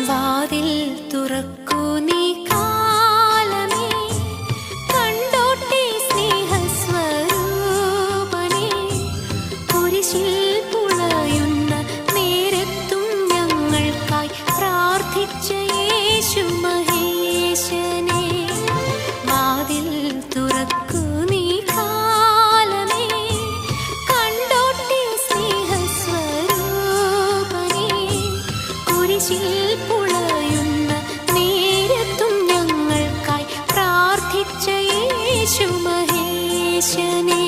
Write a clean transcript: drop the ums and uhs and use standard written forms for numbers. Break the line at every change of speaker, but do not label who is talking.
വാതിൽ തുറക്കൂ നീ കാലമേ, കണ്ടോട്ടെ സ്നേഹസ്വരൂപനെ. കുരിശിൽ പുളയുന്ന നേരത്തും ഞങ്ങൾക്കായി പ്രാർത്ഥിച്ച യേശു മഹേശനെ. വാതിൽ തുറക്കൂ നീ കാലമേ, കണ്ടോട്ടെ സ്നേഹസ്വരൂപനെ. കുരിശിൽ പുളയുന്ന നേരത്തും ഞങ്ങൾക്കായി പ്രാർത്ഥിച്ച യേശു മഹേശനെ.